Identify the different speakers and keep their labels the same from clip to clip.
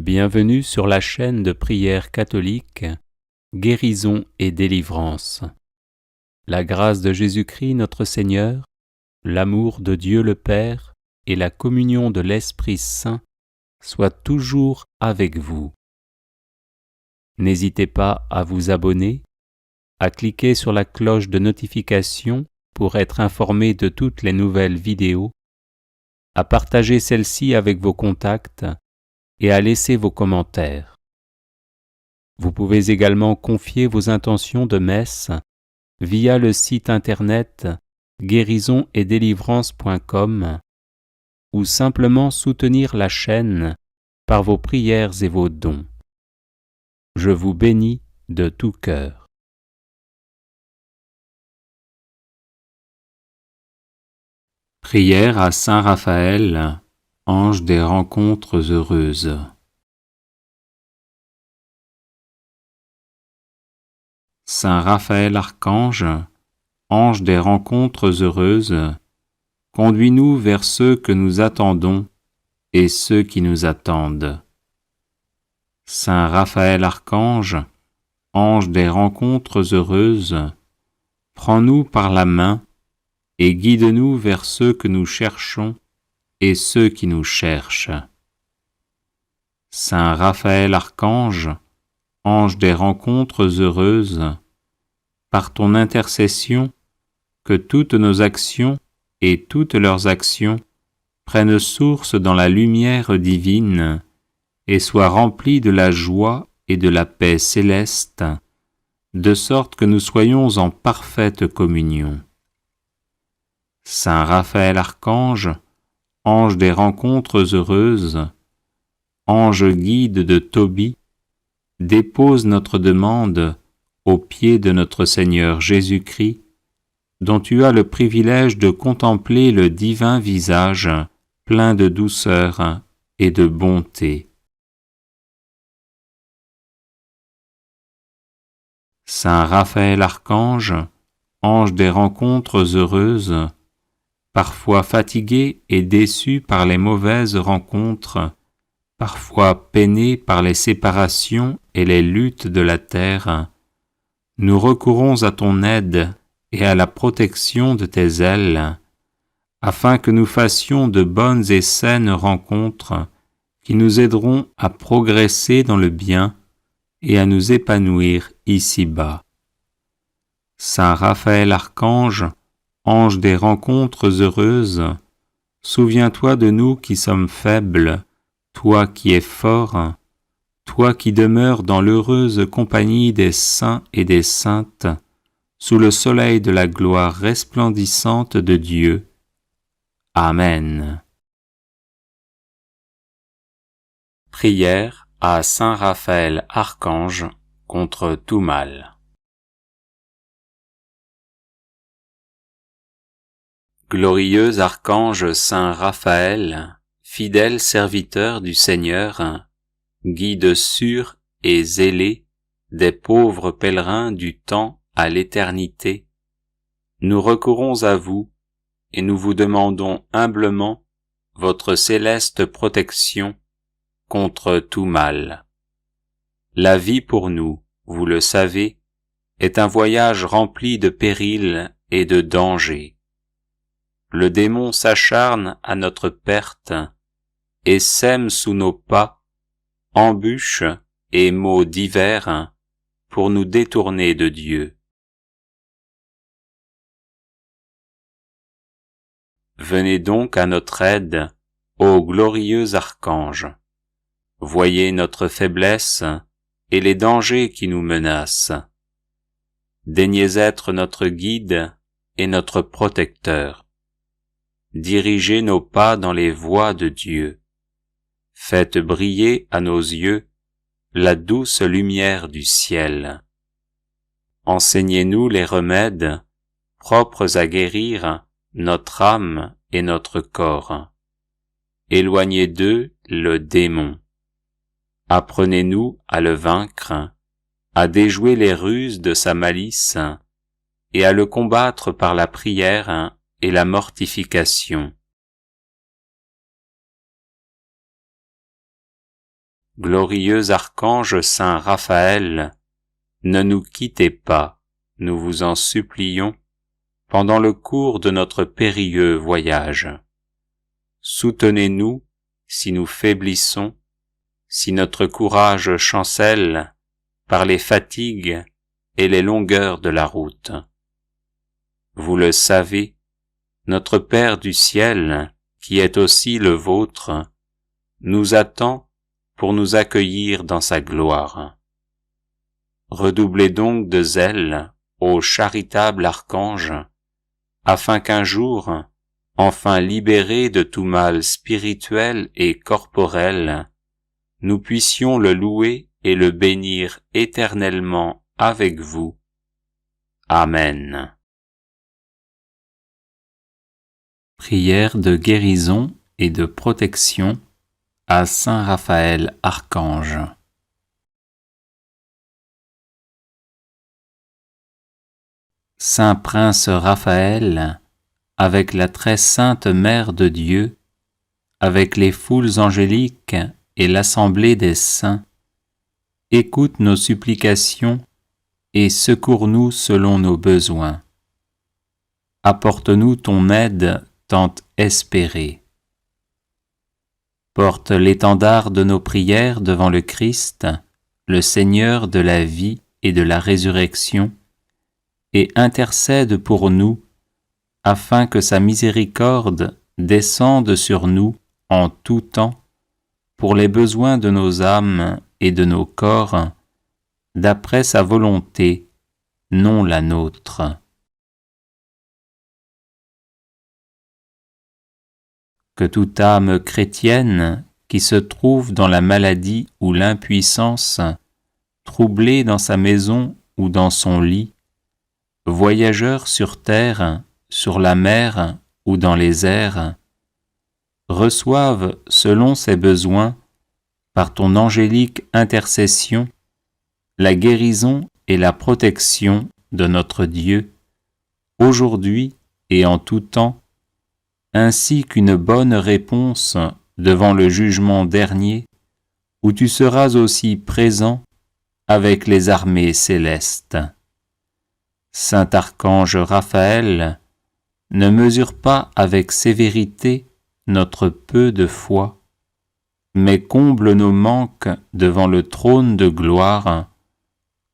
Speaker 1: Bienvenue sur la chaîne de prière catholique Guérison et délivrance. La grâce de Jésus-Christ notre Seigneur, l'amour de Dieu le Père et la communion de l'Esprit Saint soient toujours avec vous. N'hésitez pas à vous abonner, à cliquer sur la cloche de notification pour être informé de toutes les nouvelles vidéos, à partager celle-ci avec vos contacts et à laisser vos commentaires. Vous pouvez également confier vos intentions de messe via le site internet guérisonetdélivrance.com ou simplement soutenir la chaîne par vos prières et vos dons. Je vous bénis de tout cœur. Prière à Saint Raphaël, ange des rencontres heureuses. Saint Raphaël archange, ange des rencontres heureuses, conduis-nous vers ceux que nous attendons et ceux qui nous attendent. Saint Raphaël archange, ange des rencontres heureuses, prends-nous par la main et guide-nous vers ceux que nous cherchons et ceux qui nous cherchent. Saint Raphaël archange, ange des rencontres heureuses, par ton intercession, que toutes nos actions et toutes leurs actions prennent source dans la lumière divine et soient remplies de la joie et de la paix céleste, de sorte que nous soyons en parfaite communion. Saint Raphaël archange, ange des rencontres heureuses, ange guide de Tobie, dépose notre demande aux pieds de notre Seigneur Jésus-Christ, dont tu as le privilège de contempler le divin visage plein de douceur et de bonté. Saint Raphaël archange, ange des rencontres heureuses, parfois fatigué et déçu par les mauvaises rencontres, parfois peiné par les séparations et les luttes de la terre, nous recourons à ton aide et à la protection de tes ailes, afin que nous fassions de bonnes et saines rencontres qui nous aideront à progresser dans le bien et à nous épanouir ici-bas. Saint Raphaël archange, ange des rencontres heureuses, souviens-toi de nous qui sommes faibles, toi qui es fort, toi qui demeures dans l'heureuse compagnie des saints et des saintes, sous le soleil de la gloire resplendissante de Dieu. Amen. Prière à Saint Raphaël archange contre tout mal. Glorieux archange Saint Raphaël, fidèle serviteur du Seigneur, guide sûr et zélé des pauvres pèlerins du temps à l'éternité, nous recourons à vous et nous vous demandons humblement votre céleste protection contre tout mal. La vie pour nous, vous le savez, est un voyage rempli de périls et de dangers. Le démon s'acharne à notre perte et sème sous nos pas embûches et maux divers pour nous détourner de Dieu. Venez donc à notre aide, ô glorieux archange. Voyez notre faiblesse et les dangers qui nous menacent. Daignez être notre guide et notre protecteur. Dirigez nos pas dans les voies de Dieu. Faites briller à nos yeux la douce lumière du ciel. Enseignez-nous les remèdes propres à guérir notre âme et notre corps. Éloignez d'eux le démon. Apprenez-nous à le vaincre, à déjouer les ruses de sa malice et à le combattre par la prière et la mortification. Glorieux archange saint Raphaël, ne nous quittez pas, nous vous en supplions, pendant le cours de notre périlleux voyage. Soutenez-nous si nous faiblissons, si notre courage chancelle par les fatigues et les longueurs de la route. Vous le savez, notre Père du ciel, qui est aussi le vôtre, nous attend pour nous accueillir dans sa gloire. Redoublez donc de zèle, ô charitable archange, afin qu'un jour, enfin libérés de tout mal spirituel et corporel, nous puissions le louer et le bénir éternellement avec vous. Amen. Prière de guérison et de protection à Saint Raphaël Archange. Saint Prince Raphaël, avec la très sainte Mère de Dieu, avec les foules angéliques et l'assemblée des saints, écoute nos supplications et secours-nous selon nos besoins. Apporte-nous ton aide tant espérée. Porte l'étendard de nos prières devant le Christ, le Seigneur de la vie et de la résurrection, et intercède pour nous, afin que sa miséricorde descende sur nous en tout temps, pour les besoins de nos âmes et de nos corps, d'après sa volonté, non la nôtre. Que toute âme chrétienne qui se trouve dans la maladie ou l'impuissance, troublée dans sa maison ou dans son lit, voyageur sur terre, sur la mer ou dans les airs, reçoive selon ses besoins, par ton angélique intercession, la guérison et la protection de notre Dieu, aujourd'hui et en tout temps, ainsi qu'une bonne réponse devant le jugement dernier, où tu seras aussi présent avec les armées célestes. Saint Archange Raphaël, ne mesure pas avec sévérité notre peu de foi, mais comble nos manques devant le trône de gloire,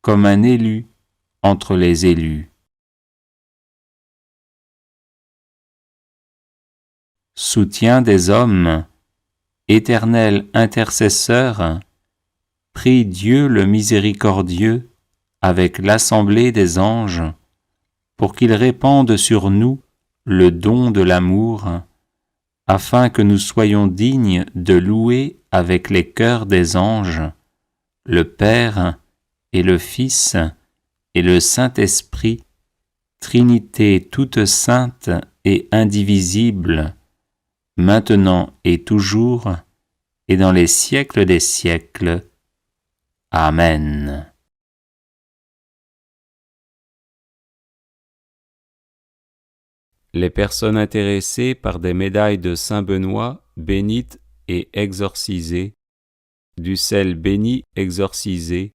Speaker 1: comme un élu entre les élus. Soutien des hommes, éternel intercesseur, prie Dieu le miséricordieux avec l'assemblée des anges, pour qu'il répande sur nous le don de l'amour, afin que nous soyons dignes de louer avec les chœurs des anges le Père et le Fils et le Saint-Esprit, Trinité toute sainte et indivisible, maintenant et toujours, et dans les siècles des siècles. Amen. Les personnes intéressées par des médailles de Saint-Benoît bénites et exorcisées, du sel béni exorcisé,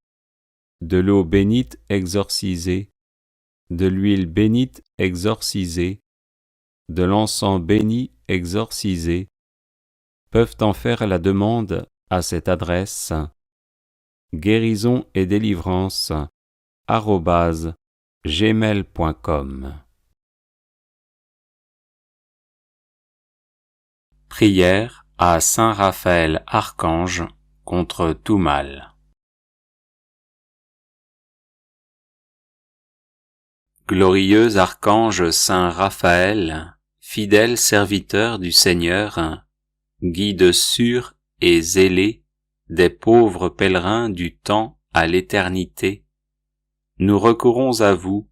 Speaker 1: de l'eau bénite exorcisée, de l'huile bénite exorcisée, de l'encens béni exorcisé, peuvent en faire la demande à cette adresse guérison et délivrance @gmail.com. Prière à Saint Raphaël Archange contre tout mal. Glorieux archange Saint Raphaël, fidèle serviteur du Seigneur, guide sûr et zélé des pauvres pèlerins du temps à l'éternité, nous recourons à vous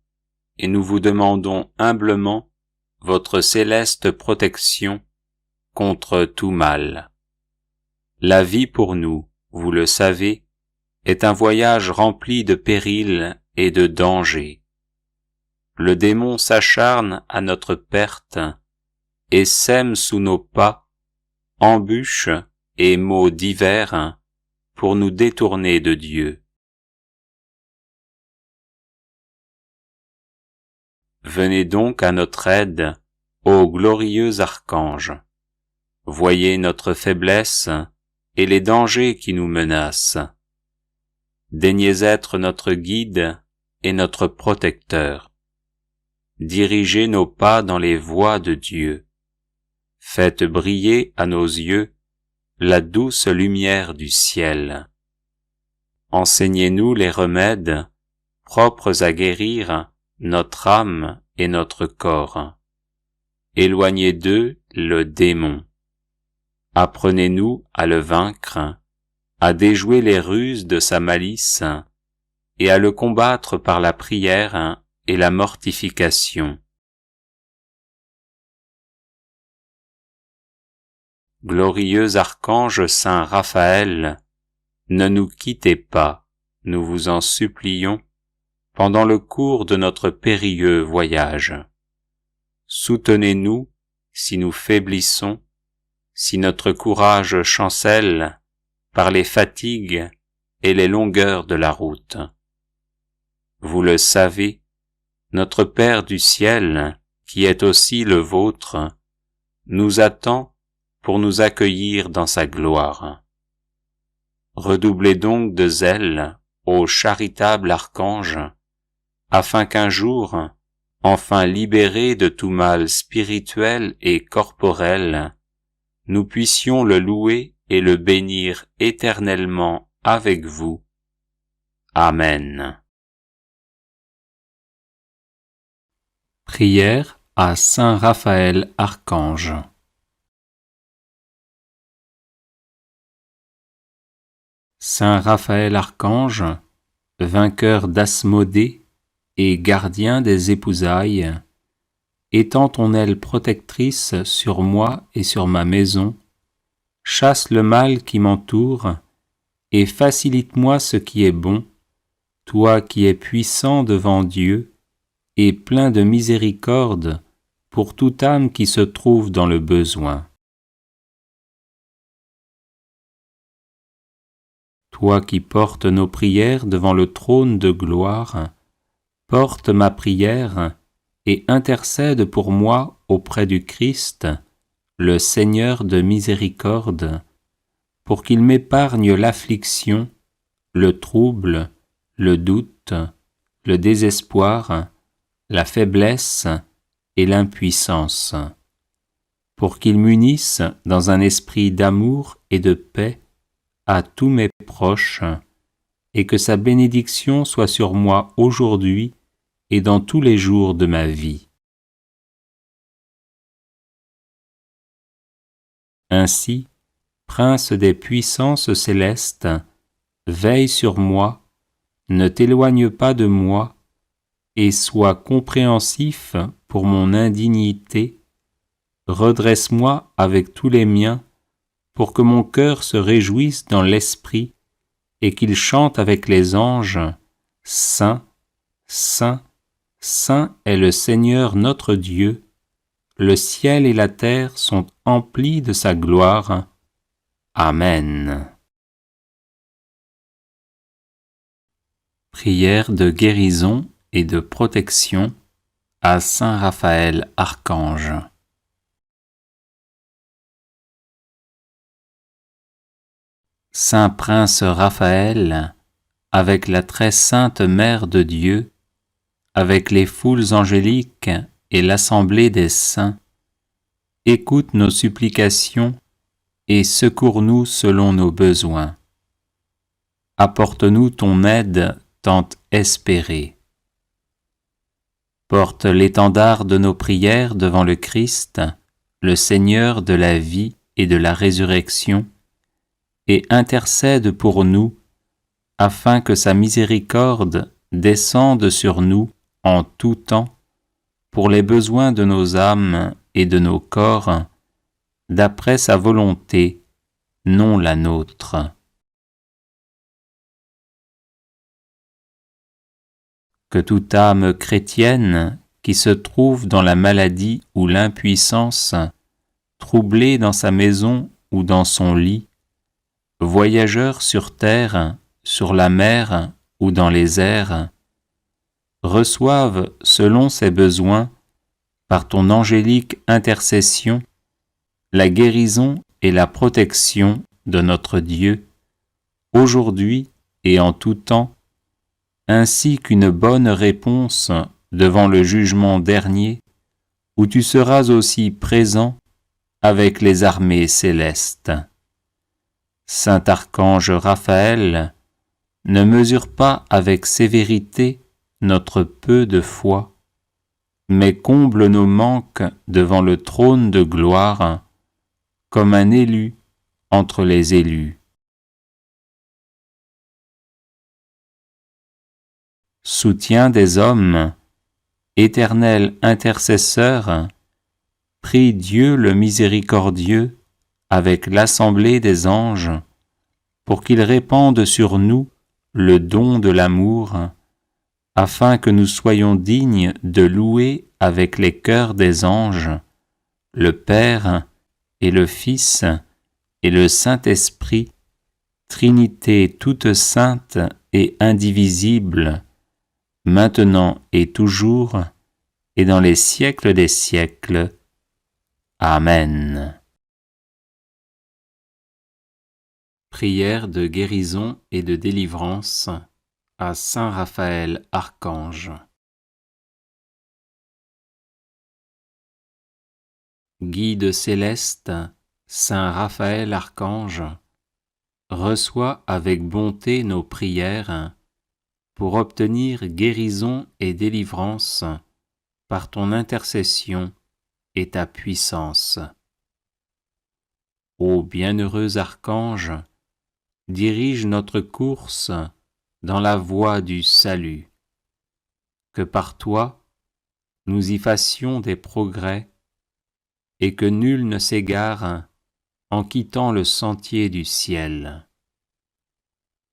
Speaker 1: et nous vous demandons humblement votre céleste protection contre tout mal. La vie pour nous, vous le savez, est un voyage rempli de périls et de dangers. Le démon s'acharne à notre perte et sème sous nos pas embûches et maux divers pour nous détourner de Dieu. Venez donc à notre aide, ô glorieux archange. Voyez notre faiblesse et les dangers qui nous menacent. Daignez être notre guide et notre protecteur. Dirigez nos pas dans les voies de Dieu. Faites briller à nos yeux la douce lumière du ciel. Enseignez-nous les remèdes propres à guérir notre âme et notre corps. Éloignez d'eux le démon. Apprenez-nous à le vaincre, à déjouer les ruses de sa malice et à le combattre par la prière et la mortification. Glorieux archange saint Raphaël, ne nous quittez pas, nous vous en supplions, pendant le cours de notre périlleux voyage. Soutenez-nous si nous faiblissons, si notre courage chancelle par les fatigues et les longueurs de la route. Vous le savez, notre Père du ciel, qui est aussi le vôtre, nous attend pour nous accueillir dans sa gloire. Redoublez donc de zèle, ô charitable archange, afin qu'un jour, enfin libérés de tout mal spirituel et corporel, nous puissions le louer et le bénir éternellement avec vous. Amen. Prière à Saint Raphaël Archange. Saint Raphaël Archange, vainqueur d'Asmodée et gardien des épousailles, étends ton aile protectrice sur moi et sur ma maison, chasse le mal qui m'entoure et facilite-moi ce qui est bon, toi qui es puissant devant Dieu et plein de miséricorde pour toute âme qui se trouve dans le besoin. Toi qui portes nos prières devant le trône de gloire, porte ma prière et intercède pour moi auprès du Christ, le Seigneur de miséricorde, pour qu'il m'épargne l'affliction, le trouble, le doute, le désespoir, la faiblesse et l'impuissance, pour qu'il m'unisse dans un esprit d'amour et de paix à tous mes proches, et que sa bénédiction soit sur moi aujourd'hui et dans tous les jours de ma vie. Ainsi, Prince des puissances célestes, veille sur moi, ne t'éloigne pas de moi, et sois compréhensif pour mon indignité, redresse-moi avec tous les miens, pour que mon cœur se réjouisse dans l'esprit et qu'il chante avec les anges, « Saint, Saint, Saint est le Seigneur notre Dieu, le ciel et la terre sont emplis de sa gloire. Amen. » Prière de guérison et de protection à Saint Raphaël Archange. Saint Prince Raphaël, avec la très sainte Mère de Dieu, avec les foules angéliques et l'assemblée des saints, écoute nos supplications et secours-nous selon nos besoins. Apporte-nous ton aide tant espérée. Porte l'étendard de nos prières devant le Christ, le Seigneur de la vie et de la résurrection, et intercède pour nous, afin que sa miséricorde descende sur nous en tout temps, pour les besoins de nos âmes et de nos corps, d'après sa volonté, non la nôtre. Que toute âme chrétienne qui se trouve dans la maladie ou l'impuissance, troublée dans sa maison ou dans son lit, voyageurs sur terre, sur la mer ou dans les airs, reçoivent selon ses besoins, par ton angélique intercession, la guérison et la protection de notre Dieu, aujourd'hui et en tout temps, ainsi qu'une bonne réponse devant le jugement dernier, où tu seras aussi présent avec les armées célestes. Saint Archange Raphaël, ne mesure pas avec sévérité notre peu de foi, mais comble nos manques devant le trône de gloire, comme un élu entre les élus. Soutien des hommes, éternel intercesseur, prie Dieu le miséricordieux avec l'assemblée des anges, pour qu'il répande sur nous le don de l'amour, afin que nous soyons dignes de louer avec les chœurs des anges le Père et le Fils et le Saint-Esprit, Trinité toute sainte et indivisible, maintenant et toujours, et dans les siècles des siècles. Amen. Prière de guérison et de délivrance à Saint Raphaël Archange. Guide céleste, Saint Raphaël Archange, reçois avec bonté nos prières pour obtenir guérison et délivrance par ton intercession et ta puissance. Ô bienheureux Archange, dirige notre course dans la voie du salut. Que par toi, nous y fassions des progrès et que nul ne s'égare en quittant le sentier du ciel.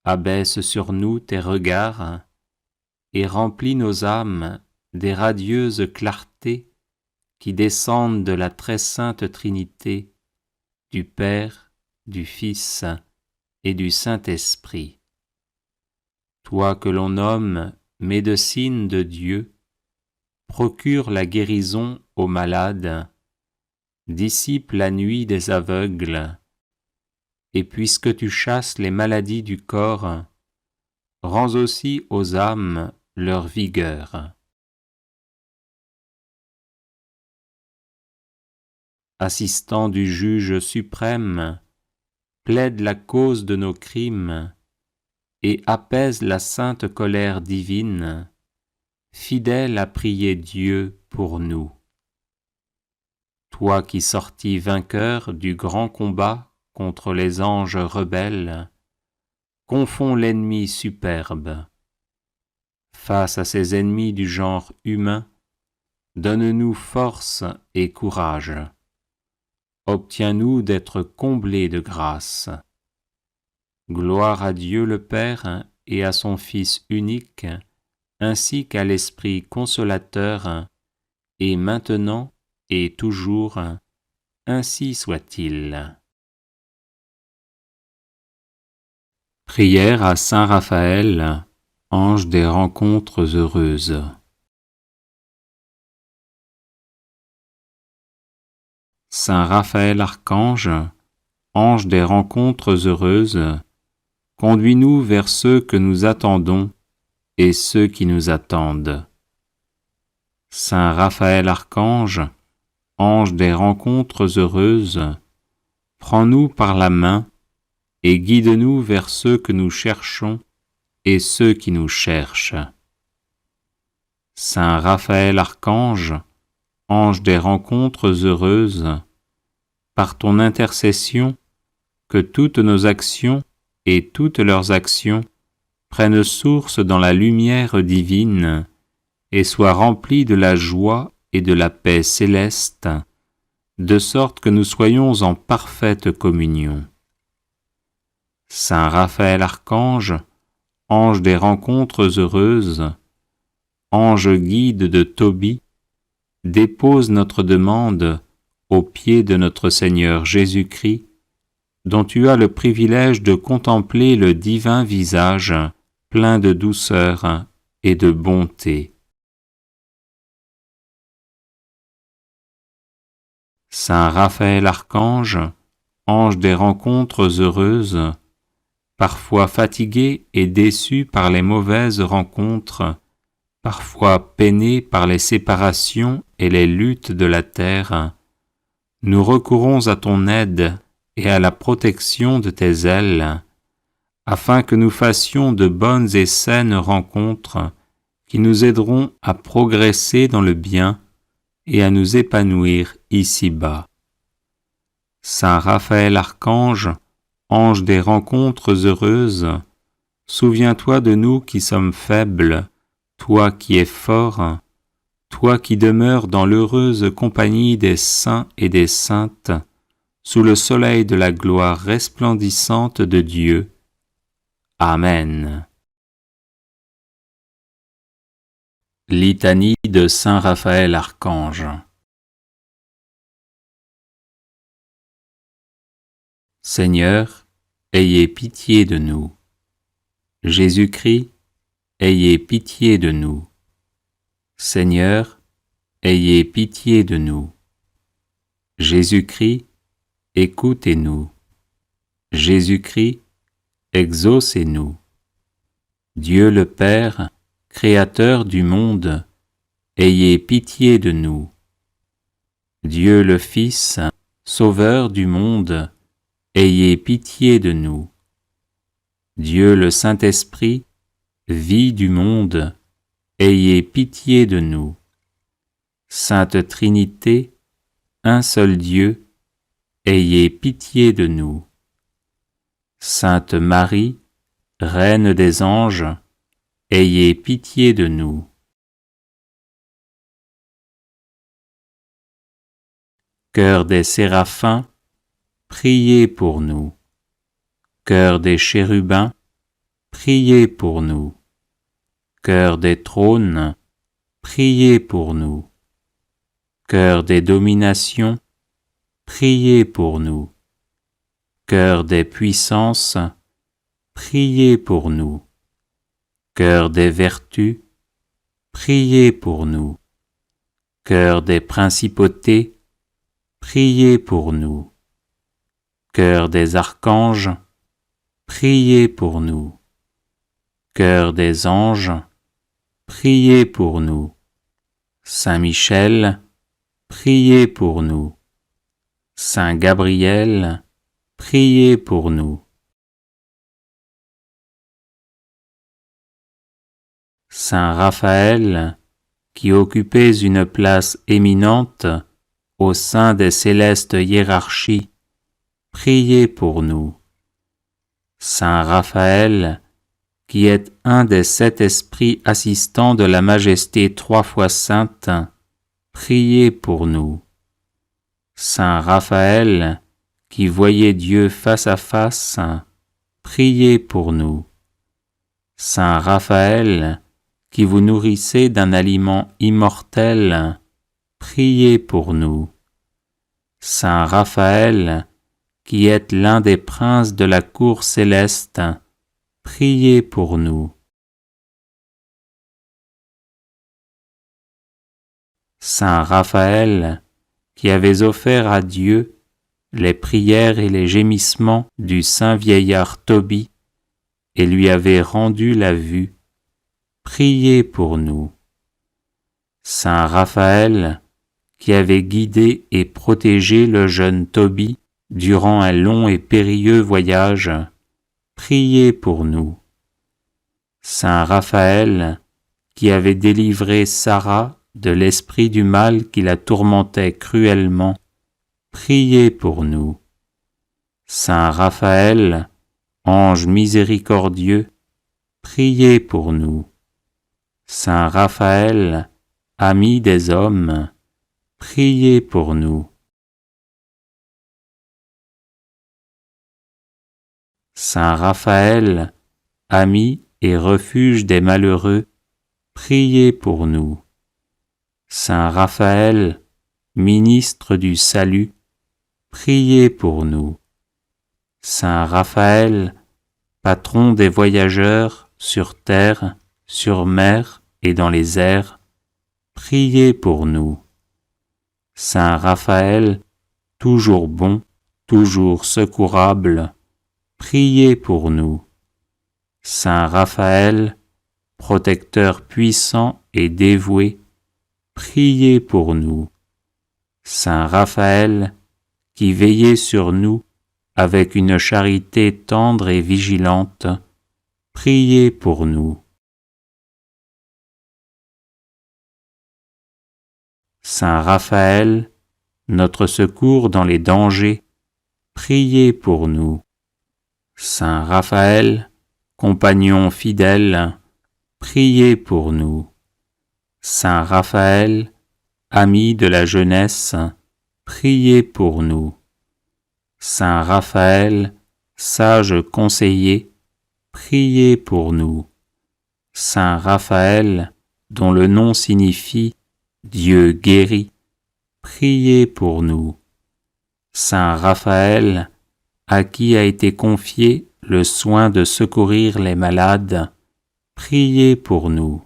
Speaker 1: Abaisse sur nous tes regards et remplis nos âmes des radieuses clartés qui descendent de la très sainte Trinité, du Père, du Fils et du Saint-Esprit. Toi que l'on nomme médecine de Dieu, procure la guérison aux malades, dissipe la nuit des aveugles, et puisque tu chasses les maladies du corps, rends aussi aux âmes leur vigueur. Assistant du juge suprême, plaide la cause de nos crimes et apaise la sainte colère divine, fidèle à prier Dieu pour nous. Toi qui sortis vainqueur du grand combat contre les anges rebelles, confonds l'ennemi superbe. Face à ces ennemis du genre humain, donne-nous force et courage. Obtiens-nous d'être comblés de grâce. Gloire à Dieu le Père et à son Fils unique, ainsi qu'à l'Esprit consolateur, et maintenant et toujours, ainsi soit-il. Prière à Saint Raphaël, ange des rencontres heureuses. Saint Raphaël Archange, ange des rencontres heureuses, conduis-nous vers ceux que nous attendons et ceux qui nous attendent. Saint Raphaël Archange, ange des rencontres heureuses, prends-nous par la main et guide-nous vers ceux que nous cherchons et ceux qui nous cherchent. Saint Raphaël Archange, ange des rencontres heureuses, par ton intercession, que toutes nos actions et toutes leurs actions prennent source dans la lumière divine et soient remplies de la joie et de la paix céleste, de sorte que nous soyons en parfaite communion. Saint Raphaël Archange, ange des rencontres heureuses, ange guide de Tobie, dépose notre demande aux pieds de notre Seigneur Jésus-Christ dont tu as le privilège de contempler le divin visage plein de douceur et de bonté. Saint Raphaël Archange, ange des rencontres heureuses, parfois fatigué et déçu par les mauvaises rencontres, parfois peiné par les séparations et les luttes de la terre, nous recourons à ton aide et à la protection de tes ailes, afin que nous fassions de bonnes et saines rencontres qui nous aideront à progresser dans le bien et à nous épanouir ici-bas. Saint Raphaël Archange, ange des rencontres heureuses, souviens-toi de nous qui sommes faibles, toi qui es fort, toi qui demeures dans l'heureuse compagnie des saints et des saintes, sous le soleil de la gloire resplendissante de Dieu. Amen. Litanie de Saint Raphaël Archange. Seigneur, ayez pitié de nous. Jésus-Christ, ayez pitié de nous. Seigneur, ayez pitié de nous. Jésus-Christ, écoutez-nous. Jésus-Christ, exaucez-nous. Dieu le Père, Créateur du monde, ayez pitié de nous. Dieu le Fils, Sauveur du monde, ayez pitié de nous. Dieu le Saint-Esprit, vie du monde, ayez pitié de nous. Sainte Trinité, un seul Dieu, ayez pitié de nous. Sainte Marie, Reine des anges, ayez pitié de nous. Chœur des séraphins, priez pour nous. Chœur des chérubins, priez pour nous. Chœur des trônes, priez pour nous. Chœur des dominations, priez pour nous. Chœur des puissances, priez pour nous. Chœur des vertus, priez pour nous. Chœur des principautés, priez pour nous. Chœur des archanges, priez pour nous. Chœur des anges, priez pour nous. Saint Michel, priez pour nous. Saint Gabriel, priez pour nous. Saint Raphaël, qui occupez une place éminente au sein des célestes hiérarchies, priez pour nous. Saint Raphaël, qui êtes un des 7 esprits assistants de la Majesté 3 fois sainte, priez pour nous. Saint Raphaël, qui voyez Dieu face à face, priez pour nous. Saint Raphaël, qui vous nourrissez d'un aliment immortel, priez pour nous. Saint Raphaël, qui êtes l'un des princes de la cour céleste, priez pour nous. Saint Raphaël, qui avez offert à Dieu les prières et les gémissements du saint vieillard Tobie et lui avez rendu la vue, priez pour nous. Saint Raphaël, qui avez guidé et protégé le jeune Tobie durant un long et périlleux voyage, priez pour nous. Saint Raphaël, qui avez délivré Sarah de l'esprit du mal qui la tourmentait cruellement, priez pour nous. Saint Raphaël, ange miséricordieux, priez pour nous. Saint Raphaël, ami des hommes, priez pour nous. Saint Raphaël, ami et refuge des malheureux, priez pour nous. Saint Raphaël, ministre du salut, priez pour nous. Saint Raphaël, patron des voyageurs sur terre, sur mer et dans les airs, priez pour nous. Saint Raphaël, toujours bon, toujours secourable, priez pour nous. Saint Raphaël, protecteur puissant et dévoué, priez pour nous. Saint Raphaël, qui veillez sur nous avec une charité tendre et vigilante, priez pour nous. Saint Raphaël, notre secours dans les dangers, priez pour nous. Saint Raphaël, compagnon fidèle, priez pour nous. Saint Raphaël, ami de la jeunesse, priez pour nous. Saint Raphaël, sage conseiller, priez pour nous. Saint Raphaël, dont le nom signifie Dieu guérit, priez pour nous. Saint Raphaël, à qui a été confié le soin de secourir les malades, priez pour nous.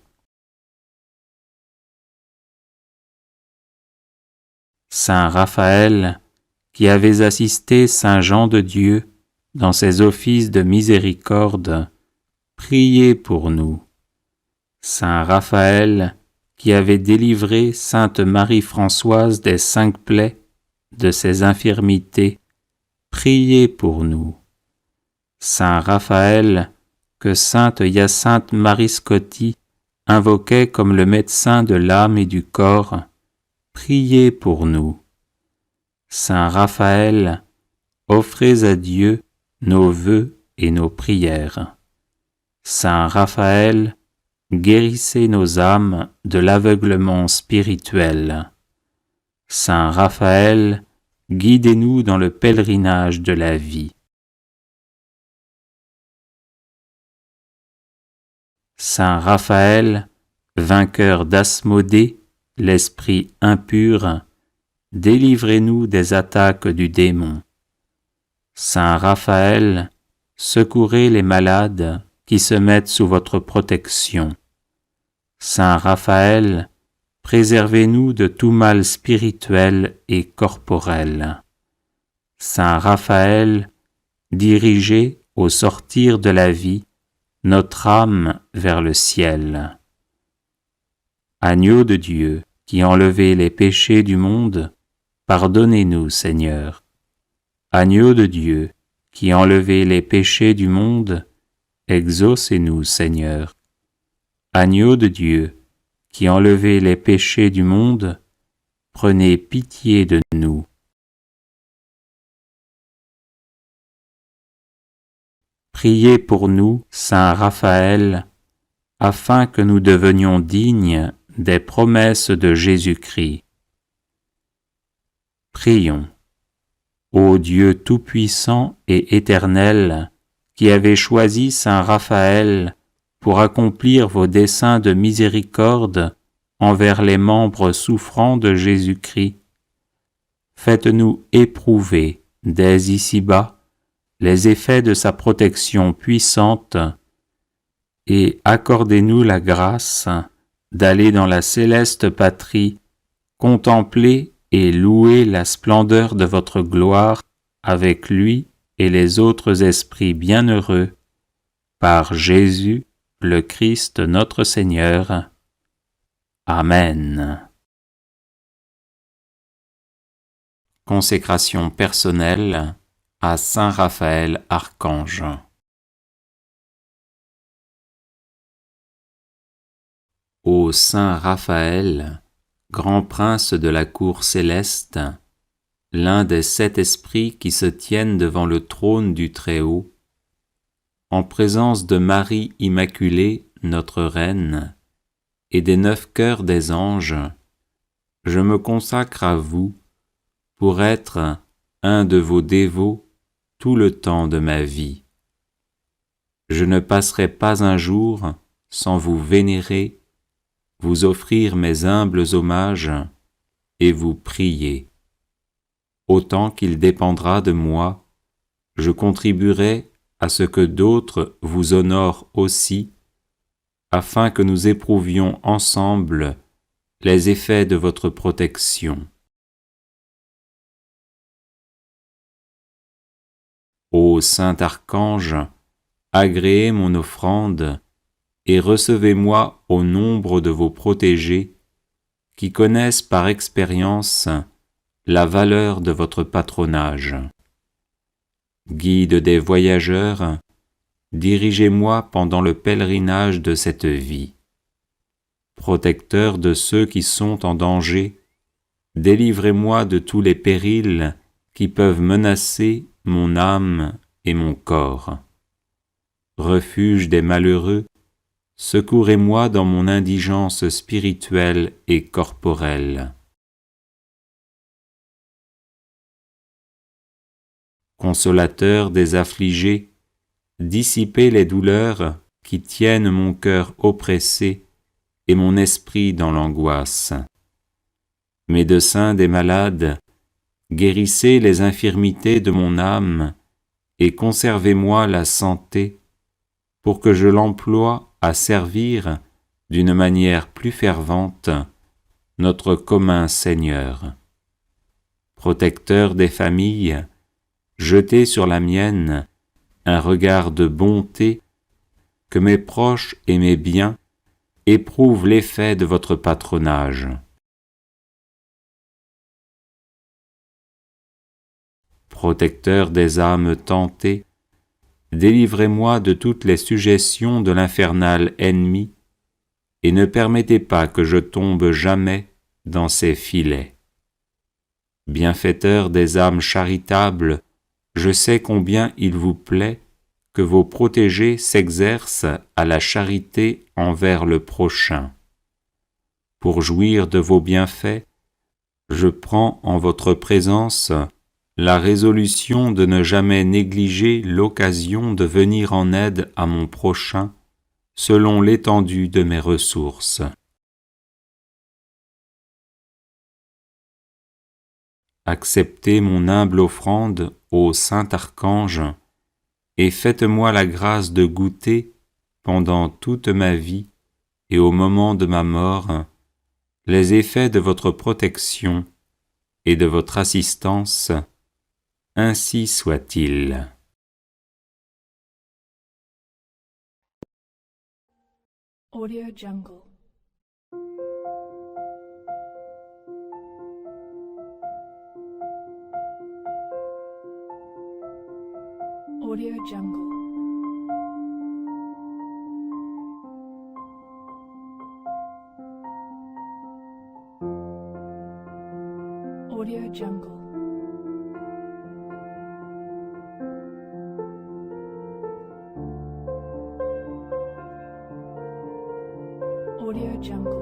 Speaker 1: Saint Raphaël, qui avez assisté Saint Jean de Dieu dans ses offices de miséricorde, priez pour nous. Saint Raphaël, qui avez délivré Sainte Marie-Françoise des 5 plaies, de ses infirmités, priez pour nous. Saint Raphaël, que Sainte Hyacinthe Marie Scotti invoquait comme le médecin de l'âme et du corps, priez pour nous. Saint Raphaël, offrez à Dieu nos vœux et nos prières. Saint Raphaël, guérissez nos âmes de l'aveuglement spirituel. Saint Raphaël, guidez-nous dans le pèlerinage de la vie. Saint Raphaël, vainqueur d'Asmodée, l'esprit impur, délivrez-nous des attaques du démon. Saint Raphaël, secourez les malades qui se mettent sous votre protection. Saint Raphaël, préservez-nous de tout mal spirituel et corporel. Saint Raphaël, dirigez au sortir de la vie notre âme vers le ciel. Agneau de Dieu, qui enlevez les péchés du monde, pardonnez-nous, Seigneur. Agneau de Dieu, qui enlevez les péchés du monde, exaucez-nous, Seigneur. Agneau de Dieu, qui enlevez les péchés du monde, prenez pitié de nous. Priez pour nous, Saint Raphaël, afin que nous devenions dignes des promesses de Jésus-Christ. Prions. Ô Dieu tout-puissant et éternel, qui avez choisi Saint Raphaël pour accomplir vos desseins de miséricorde envers les membres souffrants de Jésus-Christ, faites-nous éprouver dès ici-bas les effets de sa protection puissante et accordez-nous la grâce d'aller dans la céleste patrie, contempler et louer la splendeur de votre gloire avec lui et les autres esprits bienheureux, par Jésus, le Christ notre Seigneur. Amen. Consécration personnelle à Saint Raphaël Archange. Ô Saint Raphaël, grand prince de la cour céleste, l'un des 7 esprits qui se tiennent devant le trône du Très-Haut, en présence de Marie Immaculée, notre Reine, et des 9 chœurs des anges, je me consacre à vous pour être un de vos dévots tout le temps de ma vie. Je ne passerai pas un jour sans vous vénérer, vous offrir mes humbles hommages et vous prier, autant qu'il dépendra de moi je contribuerai à ce que d'autres vous honorent aussi, afin que nous éprouvions ensemble les effets de votre protection. Ô Saint Archange, agréez mon offrande et recevez-moi au nombre de vos protégés qui connaissent par expérience la valeur de votre patronage. Guide des voyageurs, dirigez-moi pendant le pèlerinage de cette vie. Protecteur de ceux qui sont en danger, délivrez-moi de tous les périls qui peuvent menacer mon âme et mon corps. Refuge des malheureux, secourez-moi dans mon indigence spirituelle et corporelle. Consolateur des affligés, dissipez les douleurs qui tiennent mon cœur oppressé et mon esprit dans l'angoisse. Médecin des malades, guérissez les infirmités de mon âme et conservez-moi la santé pour que je l'emploie à servir d'une manière plus fervente notre commun Seigneur. Protecteur des familles, jetez sur la mienne un regard de bonté, que mes proches et mes biens éprouvent l'effet de votre patronage. Protecteur des âmes tentées, délivrez-moi de toutes les suggestions de l'infernal ennemi, et ne permettez pas que je tombe jamais dans ses filets. Bienfaiteur des âmes charitables, je sais combien il vous plaît que vos protégés s'exercent à la charité envers le prochain. Pour jouir de vos bienfaits, je prends en votre présence la résolution de ne jamais négliger l'occasion de venir en aide à mon prochain selon l'étendue de mes ressources. Acceptez mon humble offrande, ô Saint Archange, et faites-moi la grâce de goûter, pendant toute ma vie et au moment de ma mort, les effets de votre protection et de votre assistance, ainsi soit-il.
Speaker 2: Audio Jungle. Audio Jungle. Audio Jungle. Audio Jungle.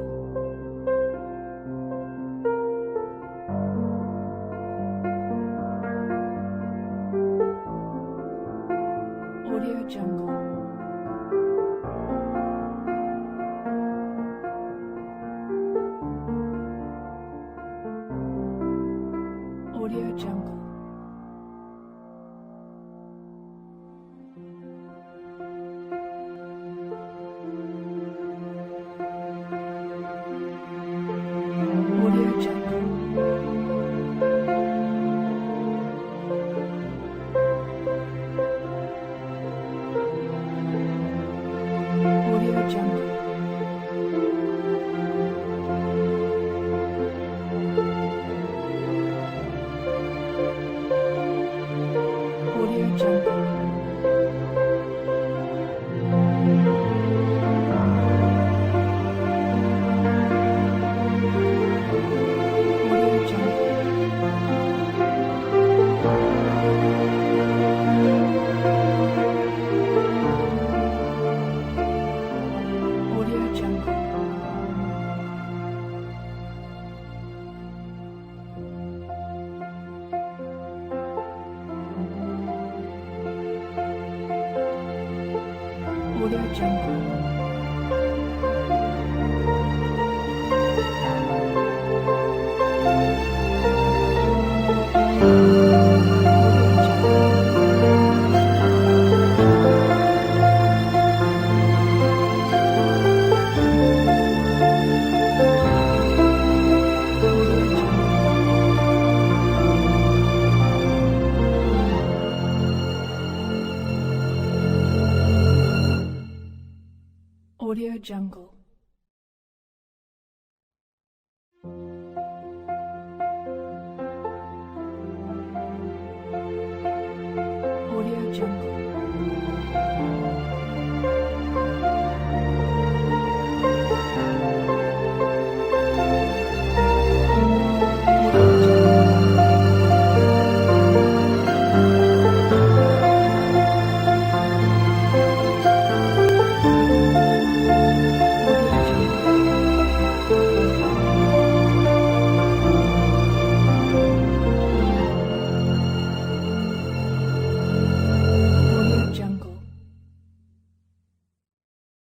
Speaker 2: Audio Jungle. Audio Jungle. Audio Jungle. Audio Jungle. Audio Jungle. Audio Jungle. Audio Jungle. Audio Jungle. Audio Jungle. Audio Jungle.